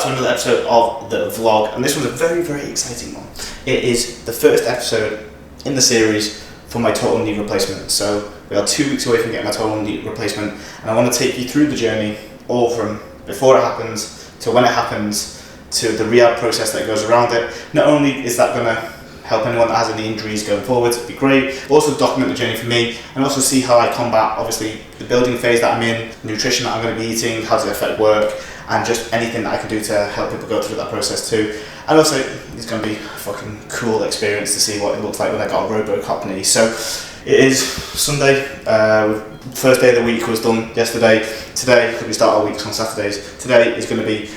to another episode of the vlog, and this was a very, very exciting one. It is the first episode in the series for my total knee replacement. So we are 2 weeks away from getting my total knee replacement, and I want to take you through the journey, all from before it happens to when it happens to the rehab process that goes around it. Not only is that going to help anyone that has any injuries going forward, it'd be great, but also document the journey for me and also see how I combat obviously the building phase that I'm in, nutrition that I'm going to be eating, how does it affect work, and just anything that I can do to help people go through that process too. And also it's going to be a fucking cool experience to see what it looks like when I got a RoboCop knee. So it is Sunday, first day of the week was done yesterday. Today, because we start our weeks on Saturdays, today is going to be,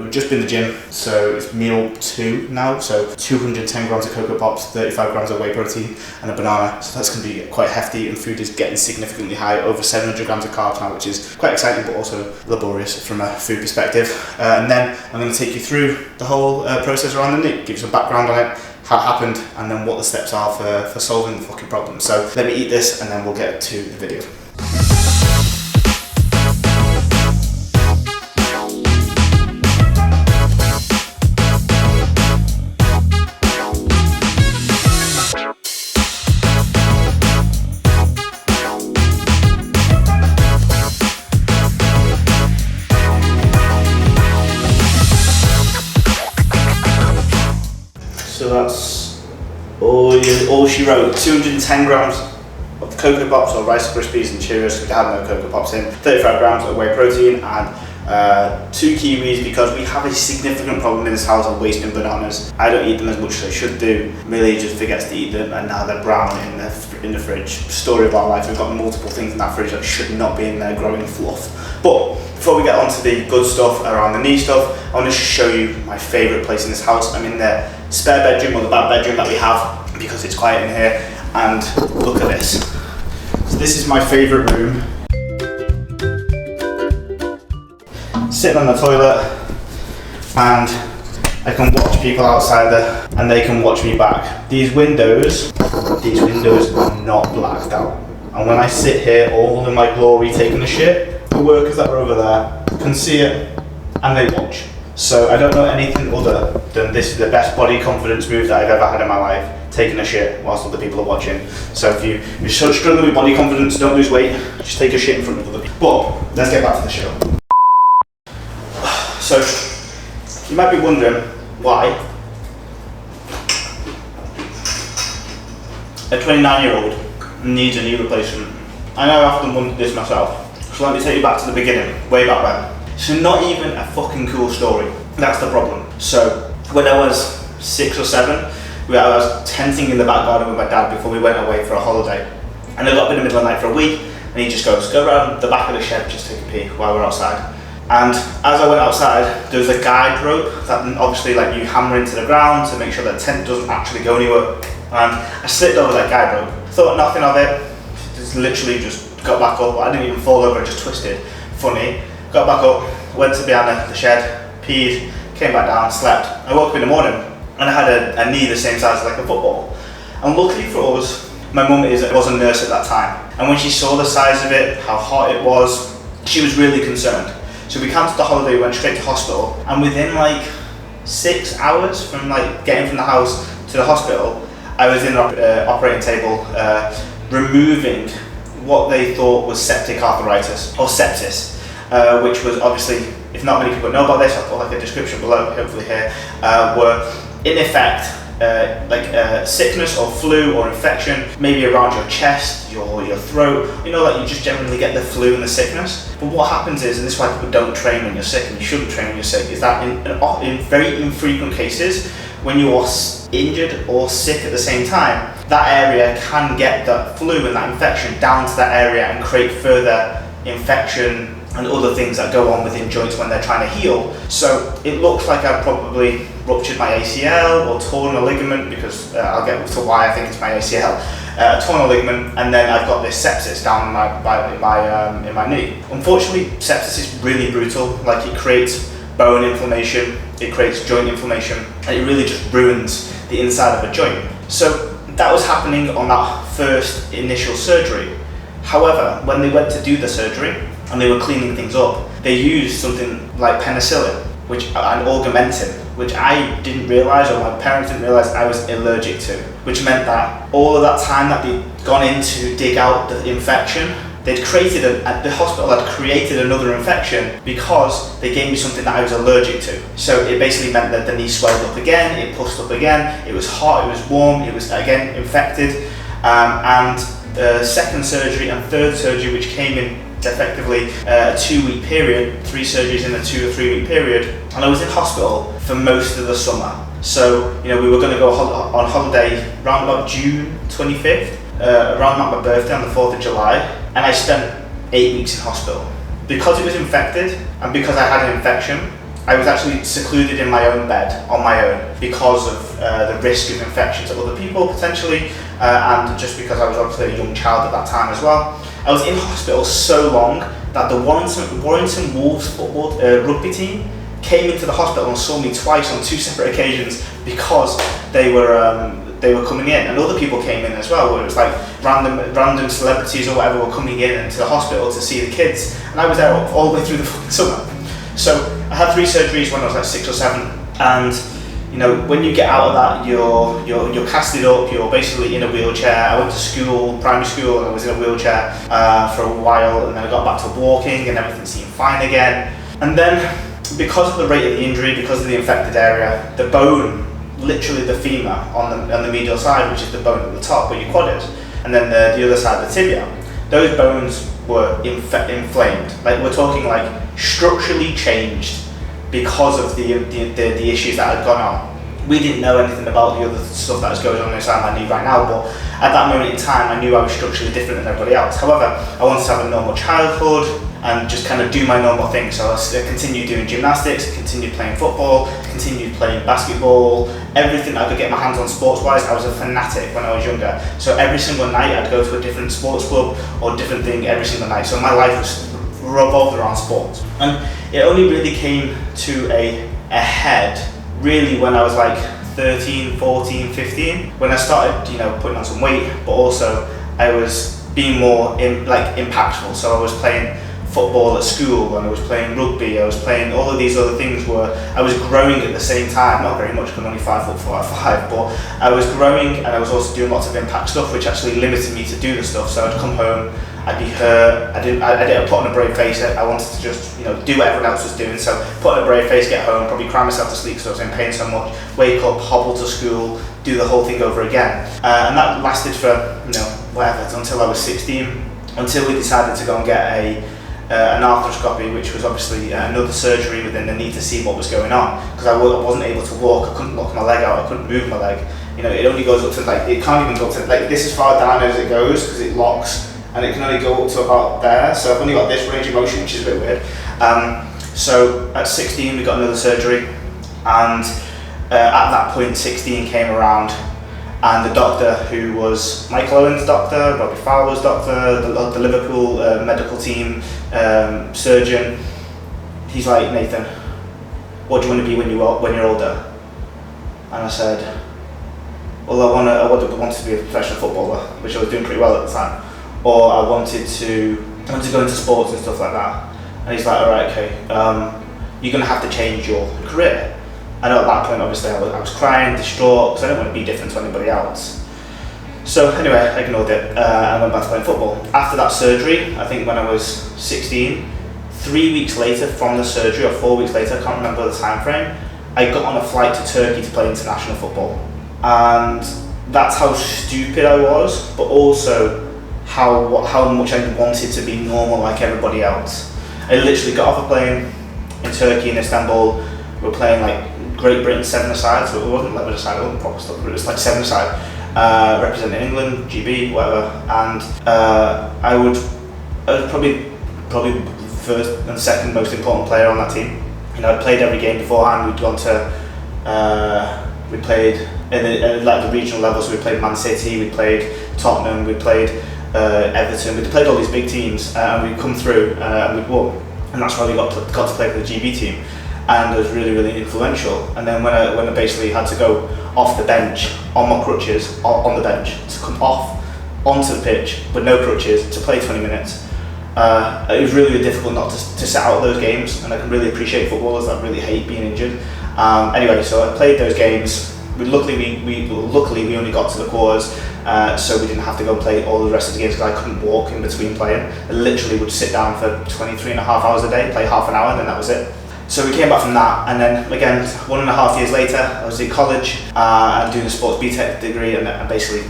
we've just been to the gym, so it's meal 2 now, so 210 grams of Cocoa Pops, 35 grams of whey protein and a banana, so that's going to be quite hefty, and food is getting significantly high, over 700 grams of carbs now, which is quite exciting but also laborious from a food perspective. And then I'm going to take you through the whole process around the knee, give you some background on it, how it happened, and then what the steps are for solving the fucking problem. So let me eat this and then we'll get to the video. So that's all she wrote. 210 grams of Cocoa Pops or Rice Krispies and Cheerios, because they have no Cocoa Pops in, 35 grams of whey protein, and 2 kiwis, because we have a significant problem in this house of wasting bananas. I don't eat them as much as I should do. Millie just forgets to eat them, and now they're brown in the fridge. Story of our life. We've got multiple things in that fridge that should not be in there growing fluff. But before we get on to the good stuff around the knee stuff, I want to show you my favourite place in this house. I'm in the spare bedroom, or the bad bedroom that we have, because it's quiet in here, and look at this. So this is my favourite room. Sitting on the toilet, and I can watch people outside there, and they can watch me back. These windows are not blacked out. And when I sit here all in my glory taking a shit, the workers that are over there can see it, and they watch. So I don't know anything other than this is the best body confidence move that I've ever had in my life, taking a shit whilst other people are watching. So if you're struggling with body confidence, don't lose weight, just take a shit in front of other people. But let's get back to the show. So you might be wondering why a 29-year-old needs a knee replacement. I know I've often wondered this myself. So let me take you back to the beginning, way back when. So not even a fucking cool story. That's the problem. So when I was 6 or 7, I was tenting in the back garden with my dad before we went away for a holiday. And I got up in the middle of the night for a week, and he just goes, go around the back of the shed, just take a pee while we're outside. And as I went outside, there was a guide rope that obviously like you hammer into the ground to make sure that the tent doesn't actually go anywhere. And I slipped over that guide rope, thought nothing of it, just got back up. I didn't even fall over, I just twisted. Funny. Got back up, went to behind the shed, peed, came back down, slept. I woke up in the morning and I had a knee the same size as like a football. And luckily for us, my mum was a nurse at that time. And when she saw the size of it, how hot it was, she was really concerned. So we cancelled the holiday, went straight to hospital, and within like 6 hours from like getting from the house to the hospital, I was in the operating table removing what they thought was septic arthritis or sepsis. Which was obviously, if not many people know about this, I'll put like a description below, hopefully here, were in effect sickness or flu or infection, maybe around your chest, your throat, like you just generally get the flu and the sickness. But what happens is, and this is why people don't train when you're sick, and you shouldn't train when you're sick, is that in very infrequent cases, when you are injured or sick at the same time, that area can get that flu and that infection down to that area and create further infection and other things that go on within joints when they're trying to heal. So it looks like I've probably ruptured my ACL or torn a ligament, because I'll get to why I think it's my ACL. Torn a ligament, and then I've got this sepsis down in my knee. Unfortunately, sepsis is really brutal. Like, it creates bone inflammation, it creates joint inflammation, and it really just ruins the inside of a joint. So that was happening on that first initial surgery. However, when they went to do the surgery and they were cleaning things up, they used something like penicillin. and augmentin, which I didn't realise, or my parents didn't realise I was allergic to, which meant that all of that time that they'd gone in to dig out the infection, the hospital had created another infection because they gave me something that I was allergic to. So it basically meant that the knee swelled up again, it pushed up again, it was hot, it was warm, it was again infected, and second surgery and third surgery, which came in effectively a 2-week period, 3 surgeries in a 2 or 3 week period, and I was in hospital for most of the summer. So we were going to go on holiday around about June 25th, around my birthday on the 4th of July, and I spent 8 weeks in hospital. Because it was infected and because I had an infection, I was actually secluded in my own bed on my own because of the risk of infection to other people potentially, and just because I was obviously a young child at that time as well. I was in hospital so long that the Warrington Wolves football rugby team came into the hospital and saw me twice on 2 separate occasions because they were coming in, and other people came in as well, where it was like random celebrities or whatever were coming in into the hospital to see the kids, and I was there all the way through the fucking summer. So I had 3 surgeries when I was like 6 or 7, and when you get out of that, you're casted up, you're basically in a wheelchair. I went to school, primary school, and I was in a wheelchair for a while, and then I got back to walking and everything seemed fine again. And then because of the rate of the injury, because of the infected area, the bone, literally the femur on the medial side, which is the bone at the top where your quad is, and then the other side, the tibia, those bones were inflamed. Like, we're talking like structurally changed because of the issues that had gone on. We didn't know anything about the other stuff that was going on inside my knee right now, but at that moment in time I knew I was structurally different than everybody else. However, I wanted to have a normal childhood and just kind of do my normal thing. So I continued doing gymnastics, continued playing football, continued playing basketball, everything I could get my hands on sports-wise. I was a fanatic when I was younger. So every single night I'd go to a different sports club or different thing every single night. So my life was revolved around sports. And it only really came to a head really when I was like 13, 14, 15, when I started, putting on some weight, but also I was being more impactful. So I was playing football at school, and I was playing rugby, I was playing all of these other things where I was growing at the same time, not very much because I'm only 5'4", but I was growing, and I was also doing lots of impact stuff, which actually limited me to do the stuff. So I'd come home, I'd be hurt, I didn't put on a brave face. I wanted to just do what everyone else was doing, so put on a brave face, get home, probably cry myself to sleep because I was in pain so much, wake up, hobble to school, do the whole thing over again, and that lasted for whatever, until I was 16, until we decided to go and get an arthroscopy, which was obviously another surgery within the knee to see what was going on, because I wasn't able to walk, I couldn't lock my leg out, I couldn't move my leg. It only goes up to it can't even go up to this as far down as it goes because it locks, and it can only go up to about there. So I've only got this range of motion, which is a bit weird. So at 16 we got another surgery, and at that point 16 came around, and the doctor, who was Michael Owen's doctor, Robbie Fowler's doctor, the Liverpool medical team surgeon, he's like, "Nathan, what do you want to be when you're older?" And I said, "Well, I wanted to be a professional footballer," which I was doing pretty well at the time, or I wanted to go into sports and stuff like that. And he's like, "All right, okay, you're going to have to change your career." And at that point, obviously, I was crying, distraught, because I didn't want to be different to anybody else. So anyway, I ignored it. I went back to playing football. After that surgery, I think when I was 16, 3 weeks later from the surgery, or 4 weeks later, I can't remember the time frame, I got on a flight to Turkey to play international football. And that's how stupid I was, but also how much I wanted to be normal like everybody else. I literally got off a plane in Turkey, in Istanbul. We were playing like Great Britain 7-a-side, so it wasn't 11-a-side, it wasn't proper stuff, but it was like 7-a-side, representing England, GB, whatever. And I was probably first and second most important player on that team. I'd played every game beforehand. We'd gone to, we played in the regional levels. So we played Man City, we played Tottenham, we played Everton. We'd played all these big teams, and we'd come through and we'd won. And that's why we got to play for the GB team. And it was really, really influential. And then when I basically had to go off the bench on my crutches, on the bench, to come off onto the pitch with no crutches to play 20 minutes, It was really difficult not to sit out those games, and I can really appreciate footballers that really hate being injured. Anyway, so I played those games. Luckily we only got to the quarters, so we didn't have to go and play all the rest of the games because I couldn't walk in between playing. I literally would sit down for 23 and a half hours a day, play half an hour, and then that was it. So we came back from that, and then again 1.5 years later I was in college and doing a sports BTEC degree, and basically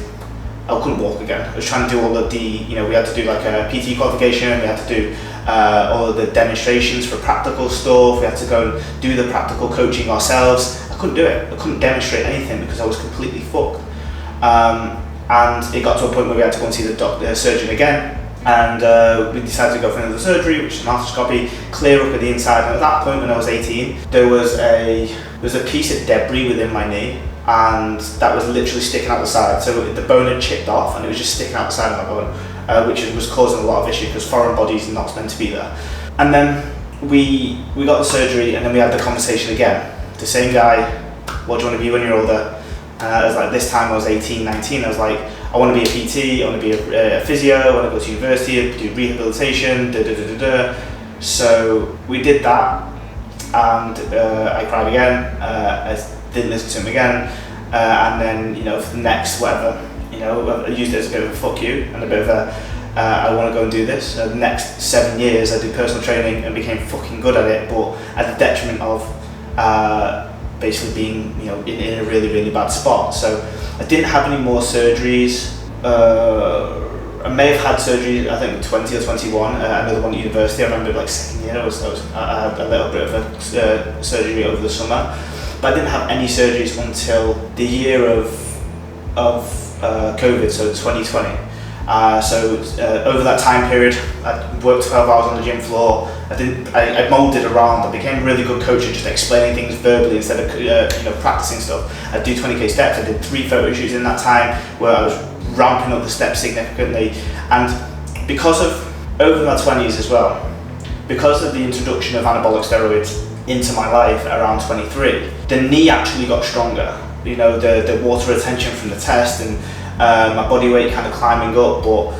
I couldn't walk again. I was trying to do all of the, we had to do like a PT qualification, we had to do all of the demonstrations for practical stuff, we had to go and do the practical coaching ourselves. I couldn't do it. I couldn't demonstrate anything because I was completely fucked. And it got to a point where we had to go and see the surgeon again, and we decided to go for another surgery, which is an arthroscopy, clear up at the inside. And at that point, when I was 18, there was a piece of debris within my knee, and that was literally sticking out the side. So the bone had chipped off, and it was just sticking out the side of my bone, which was causing a lot of issue because foreign bodies are not meant to be there. And then we got the surgery, and then we had the conversation again. The same guy, what do you want to be when you're older? I was like, this time I was 18, 19, I was like, I want to be a PT, I want to be a physio, I want to go to university, do rehabilitation, So we did that, and I cried again, I didn't listen to him again, and then, for the next whatever, I used it as a bit of a fuck you, and a bit of a, I want to go and do this. The next 7 years I did personal training and became fucking good at it, but at the detriment of basically being in a really, really bad spot. So I didn't have any more surgeries. I may have had surgery, I think 20 or 21, another one at university. I remember like second year, I had a little bit of a surgery over the summer, but I didn't have any surgeries until the year of COVID, so 2020. Over that time period, I worked 12 hours on the gym floor. I moulded around. I became a really good coach at just explaining things verbally instead of practicing stuff. I'd do 20k steps. I did 3 photo shoots in that time where I was ramping up the steps significantly. And because of over my 20s as well, because of the introduction of anabolic steroids into my life around 23, the knee actually got stronger. The water retention from the test and my body weight kind of climbing up, but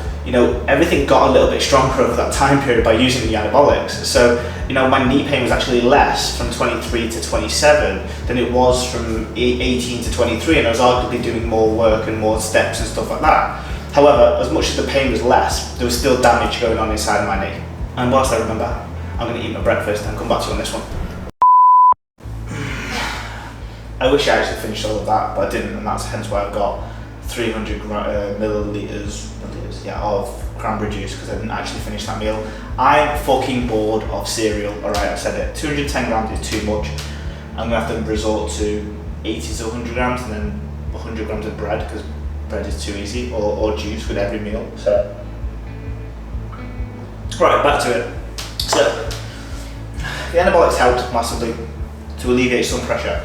everything got a little bit stronger over that time period by using the anabolics. So my knee pain was actually less from 23 to 27 than it was from 18 to 23, and I was arguably doing more work and more steps and stuff like that. However, as much as the pain was less, there was still damage going on inside my knee. And whilst I remember, I'm going to eat my breakfast and come back to you on this one. I wish I actually finished all of that, but I didn't, and that's hence why I've got 300 millilitres of cranberry juice, because I didn't actually finish that meal. I'm fucking bored of cereal, alright, I've said it. 210 grams is too much. I'm going to have to resort to 80 to 100 grams and then 100 grams of bread, because bread is too easy, or juice with every meal. So, right, back to it. So, the anabolics helped massively to alleviate some pressure.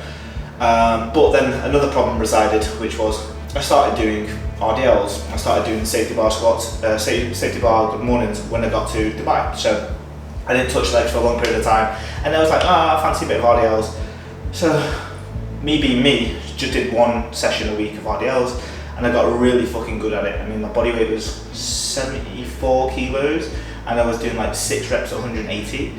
But then another problem resided, which was I started doing RDLs. I started doing safety bar squats, safety bar good mornings when I got to Dubai. So I didn't touch legs for a long period of time, and I was like, I fancy a bit of RDLs. So me being me, just did 1 session a week of RDLs, and I got really fucking good at it. I mean, my body weight was 74 kilos, and I was doing like 6 reps at 180.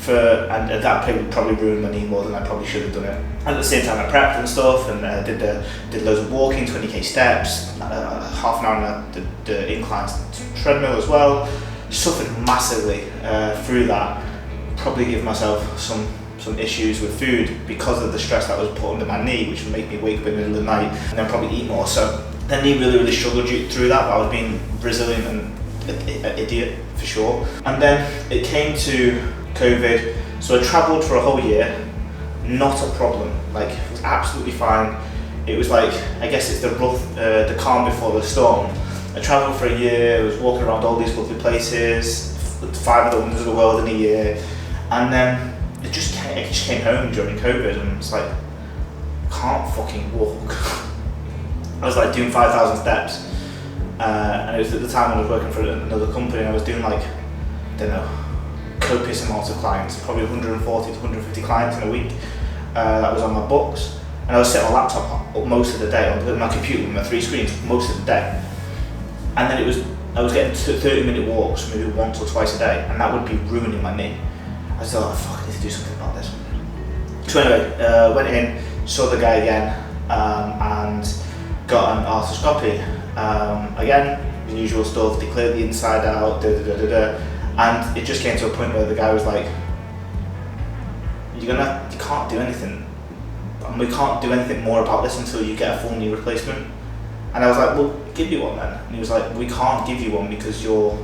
And that probably ruined my knee more than I probably should have done it. And at the same time, I prepped and stuff, and did loads of walking, 20k steps, half an hour on the incline treadmill as well. Suffered massively through that. Probably give myself some issues with food because of the stress that was put under my knee, which would make me wake up in the middle of the night and then probably eat more. So the knee really struggled through that, but I was being resilient and an idiot for sure. And then it came to COVID, so I travelled for a whole year, not a problem, like it was absolutely fine. It was like, I guess it's the calm before the storm. I travelled for a year, I was walking around all these lovely places, 5 of the wonders of the world in a year, and then I just came home during COVID and it's like, I can't fucking walk. I was like doing 5,000 steps, and it was at the time when I was working for another company, and I was doing like, I don't know, copious amounts of clients, probably 140 to 150 clients in a week. That was on my books, and I was sitting on my laptop most of the day, on my computer with my 3 screens most of the day. And then it was I was getting 30-minute walks maybe once or twice a day, and that would be ruining my knee. I thought, fuck, I need to do something about this. So anyway, went in, saw the guy again, and got an arthroscopy. Again, the usual stuff, they cleared the inside out, and it just came to a point where the guy was like, you can't do anything, and we can't do anything more about this until you get a full knee replacement. And I was like, well, give you one then. And he was like, we can't give you one because you're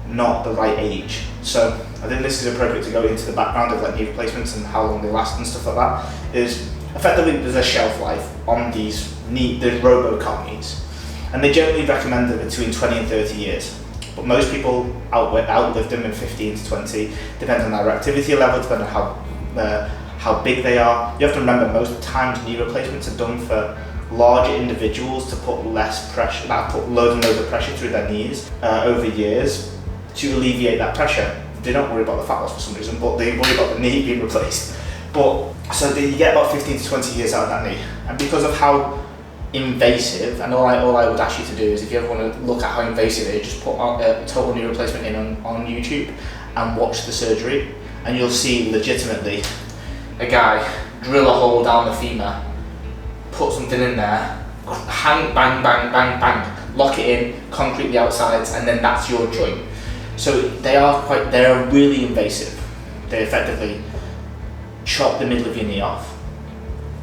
not the right age. So I think this is appropriate to go into the background of like knee replacements and how long they last and stuff like that. Is effectively there's a shelf life on these RoboCop knees, and they generally recommend them between 20 and 30 years. But most people outlive them in 15 to 20, depending on their activity level, depending on how big they are. You have to remember, most times knee replacements are done for larger individuals to put less pressure, put loads and loads of pressure through their knees over years to alleviate that pressure. They don't worry about the fat loss for some reason, but they worry about the knee being replaced. But so you get about 15 to 20 years out of that knee, and because of how invasive, and all I would ask you to do is, if you ever want to look at how invasive it is, just put a total knee replacement in on YouTube and watch the surgery, and you'll see legitimately a guy drill a hole down the femur, put something in there, bang, bang, bang, lock it in, concrete the outsides, and then that's your joint. So they're really invasive. They effectively chop the middle of your knee off,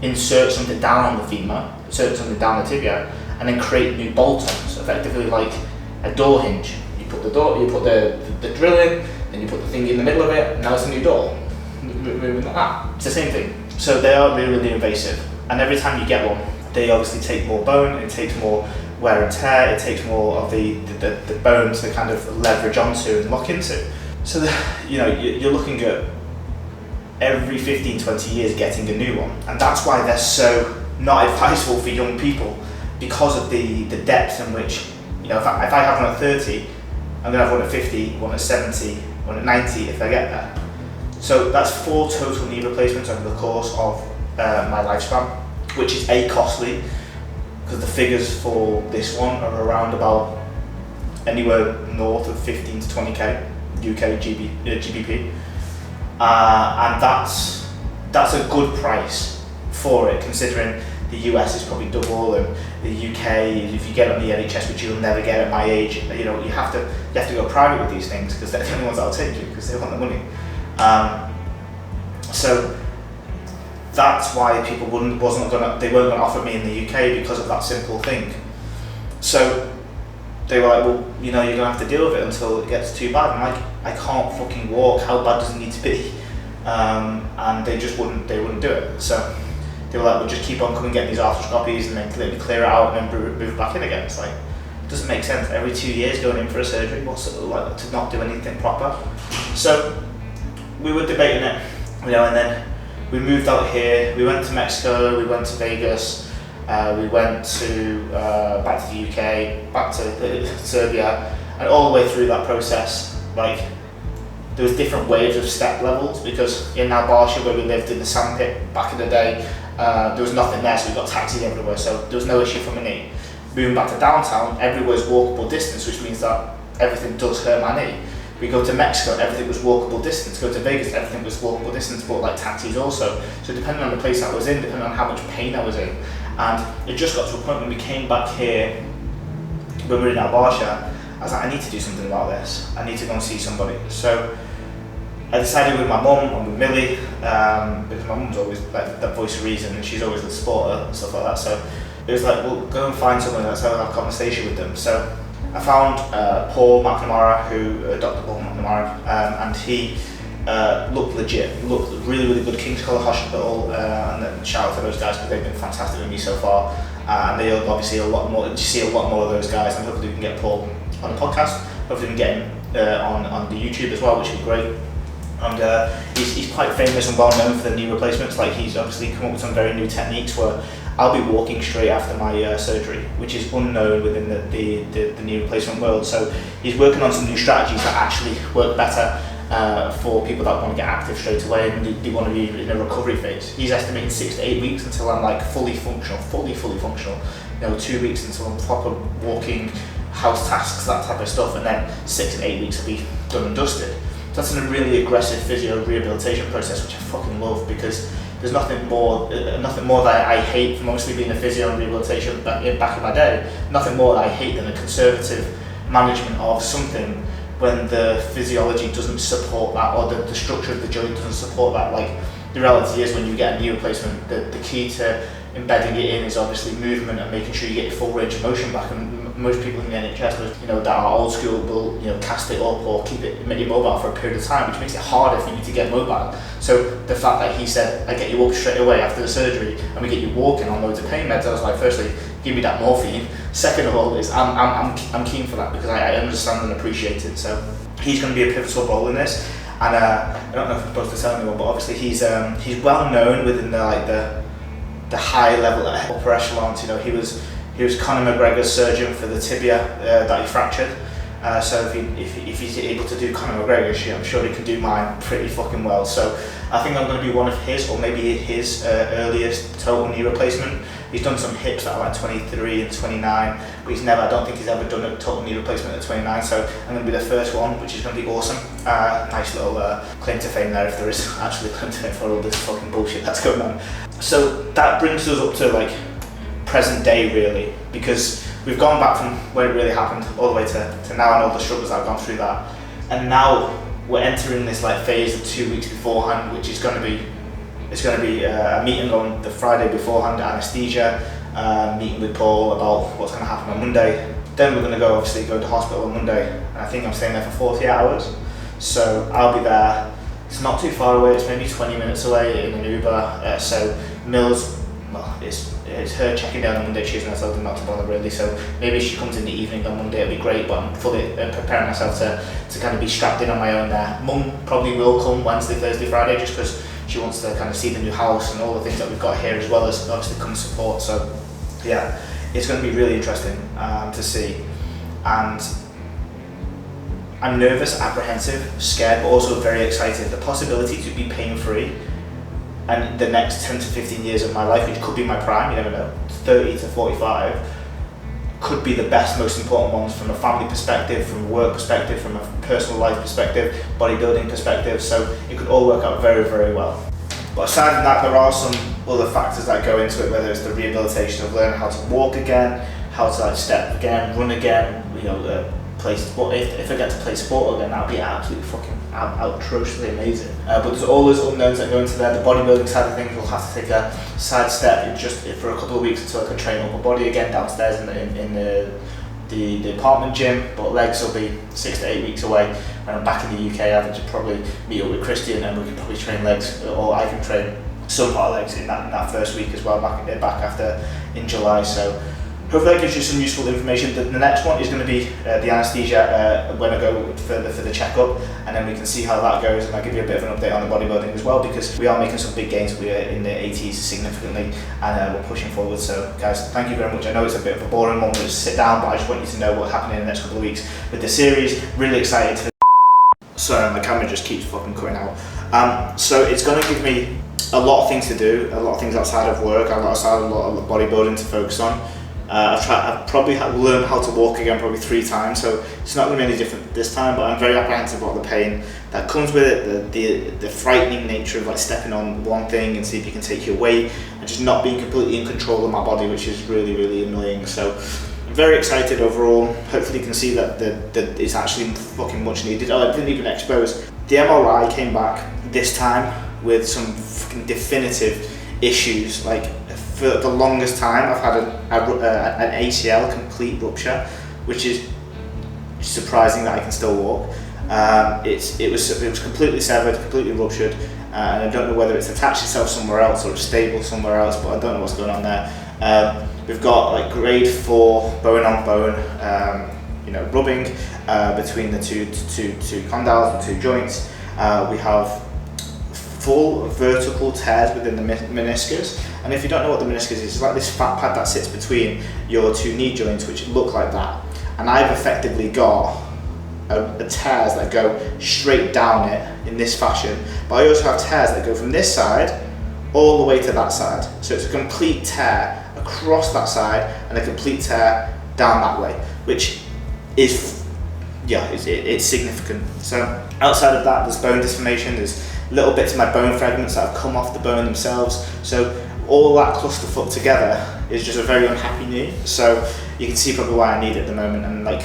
insert something down on the femur, insert something down the tibia, and then create new bolt-ons, effectively like a door hinge. You put the drill in, then you put the thing in the middle of it, and now it's a new door. Moving like that. It's the same thing. So they are really, really invasive. And every time you get one, they obviously take more bone, it takes more wear and tear, it takes more of the bone to kind of leverage onto and lock into. So you're looking at every 15-20 years getting a new one, and that's why they're so not advisable for young people, because of the depth in which, if I have one at 30, I'm going to have one at 50, one at 70, one at 90 if I get there. So that's 4 total knee replacements over the course of my lifespan, which is costly, because the figures for this one are around about anywhere north of 15 to 20k UK GBP, and that's a good price for it, considering the US is probably double, and the UK, if you get on the NHS, which you'll never get at my age, you have to go private with these things, because they're the only ones that'll take you, because they want the money. So that's why people they weren't going to offer me in the UK, because of that simple thing. So they were like, well, you're going to have to deal with it until it gets too bad. I'm like, I can't fucking walk. How bad does it need to be? And they wouldn't do it. So they were like, we'll just keep on coming, get these arthroscopies, and then clear it out, and then move it back in again. It's like, it doesn't make sense. Every 2 years going in for a surgery, what's it like to not do anything proper? So we were debating it, and then we moved out here. We went to Mexico, we went to Vegas, we went to back to the UK, back to Serbia, and all the way through that process, like, there was different waves of step levels, because in Albarcia, where we lived in the sandpit back in the day, there was nothing there, so we got taxis everywhere, so there was no issue for my knee. Moving back to downtown, everywhere's walkable distance, which means that everything does hurt my knee. We go to Mexico, everything was walkable distance. Go to Vegas, everything was walkable distance, but like taxis also. So depending on the place I was in, depending on how much pain I was in, and it just got to a point when we came back here, when we were in Albarcia, I was like, I need to do something about this. I need to go and see somebody. So I decided with my mum and with Millie, because my mum's always like that voice of reason, and she's always the supporter and stuff like that. So it was like, well, go and find someone that's having a conversation with them. So I found Paul McNamara, Dr. Paul McNamara, and he looked legit, looked really, really good. King's College Hospital, and then shout out to those guys, because they've been fantastic with me so far. And they obviously a lot more. You see a lot more of those guys, and hopefully we can get Paul on the podcast. Hopefully we can get him on the YouTube as well, which would be great. And he's quite famous and well known for the knee replacements. Like, he's obviously come up with some very new techniques where I'll be walking straight after my surgery, which is unknown within the knee replacement world. So he's working on some new strategies that actually work better for people that want to get active straight away, and they want to be in a recovery phase. He's estimating 6 to 8 weeks until I'm like fully functional. 2 weeks until I'm proper walking, house tasks, that type of stuff, and then 6 and 8 weeks will be done and dusted. That's a really aggressive physio rehabilitation process, which I fucking love, because there's nothing more that I hate from mostly being a physio and rehabilitation back in my day. Nothing more that I hate than a conservative management of something when the physiology doesn't support that, or the structure of the joint doesn't support that. Like, the reality is, when you get a knee replacement, the key to embedding it in is obviously movement and making sure you get your full range of motion back. And most people in the NHS, you know, that are old school will, you know, cast it up or keep it immobile for a period of time, which makes it harder for you to get mobile. So the fact that he said, I get you up straight away after the surgery and we get you walking on loads of pain meds, I was like, firstly, give me that morphine. Second of all, is I'm keen for that, because I understand and appreciate it. So he's going to be a pivotal role in this. And I don't know if I'm supposed to tell anyone, but obviously he's well known within the high level upper echelons. You know, he was Conor McGregor's surgeon for the tibia that he fractured. So if he's able to do Conor McGregor's shit, I'm sure he can do mine pretty fucking well. So I think I'm going to be one of his, or maybe his earliest total knee replacement. He's done some hips that are like 23 and 29, but I don't think he's ever done a total knee replacement at 29, so I'm going to be the first one, which is going to be awesome. Nice little claim to fame there, if there is actually a claim to fame for all this fucking bullshit that's going on. So that brings us up to like present day, really, because we've gone back from where it really happened all the way to now, and all the struggles that I've gone through that. And now we're entering this like phase of 2 weeks beforehand, which is going to be a meeting on the Friday beforehand, anaesthesia, meeting with Paul about what's going to happen on Monday. Then we're going to go to hospital on Monday, and I think I'm staying there for 48 hours. So I'll be there. It's not too far away, it's maybe 20 minutes away in an Uber. So Mills, well, it's her checking down on Monday, Tuesday, and I told them not to bother really. So maybe she comes in the evening on Monday, it'll be great, but I'm fully preparing myself to kind of be strapped in on my own there. Mum probably will come Wednesday, Thursday, Friday, just because she wants to kind of see the new house and all the things that we've got here, as well as obviously come support. So yeah, it's going to be really interesting to see. And I'm nervous, apprehensive, scared, but also very excited. The possibility to be pain-free and the next 10 to 15 years of my life, which could be my prime, you never know, 30 to 45, could be the best, most important ones from a family perspective, from a work perspective, from a personal life perspective, bodybuilding perspective. So it could all work out very, very well. But aside from that, there are some other factors that go into it, whether it's the rehabilitation of learning how to walk again, how to like step again, run again, you know, play sport. If I get to play sport again, that'd be absolutely fucking atrociously amazing. But there's all those unknowns that go into there. The bodybuilding side of things will have to take a side step just for a couple of weeks until I can train up my body again downstairs in the apartment gym. But legs will be 6 to 8 weeks away. When I'm back in the UK, I would probably meet up with Christian and we can probably train legs, or I can train some part of legs in that first week as well, back after in July. So hopefully that gives you some useful information. The next one is going to be the anaesthesia when I go for the checkup, and then we can see how that goes, and I'll give you a bit of an update on the bodybuilding as well, because we are making some big gains. We are in the 80s significantly, and we're pushing forward. So guys, thank you very much. I know it's a bit of a boring one to sit down, but I just want you to know what's happening in the next couple of weeks with the series. Really excited to... Sorry, my camera just keeps fucking cutting out. So it's going to give me a lot of things to do, a lot of things outside of work, a lot of bodybuilding to focus on. I've probably learned how to walk again probably 3 times, so it's not going to be any different this time, but I'm very apprehensive about the pain that comes with it, the frightening nature of like stepping on one thing and see if you can take your weight, and just not being completely in control of my body, which is really, really annoying. So I'm very excited overall. Hopefully you can see that it's actually fucking much needed. I didn't even expose. The MRI came back this time with some fucking definitive issues. Like, for the longest time I've had an ACL complete rupture, which is surprising that I can still walk. It was completely severed, completely ruptured, and I don't know whether it's attached itself somewhere else or it's stable somewhere else, but I don't know what's going on there. We've got like grade 4 bone on bone, rubbing between the two condyles, the two joints. We have full vertical tears within the meniscus, and if you don't know what the meniscus is, it's like this fat pad that sits between your two knee joints, which look like that. And I've effectively got a tears that go straight down it in this fashion, but I also have tears that go from this side all the way to that side. So it's a complete tear across that side and a complete tear down that way, which is, yeah, it's significant. So outside of that, there's bone deformation, there's little bits of my bone fragments that have come off the bone themselves. So all that clusterfuck together is just a very unhappy knee. So you can see probably why I need it at the moment, and like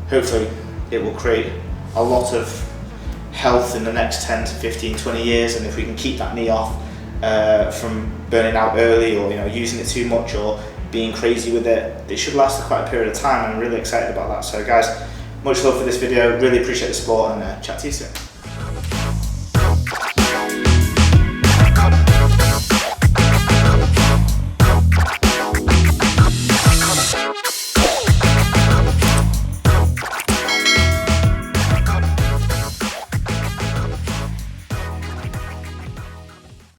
hopefully it will create a lot of health in the next 10 to 15, 20 years. And if we can keep that knee off from burning out early, or using it too much, or being crazy with it, it should last quite a period of time, and I'm really excited about that. So guys, much love for this video, really appreciate the support, and chat to you soon.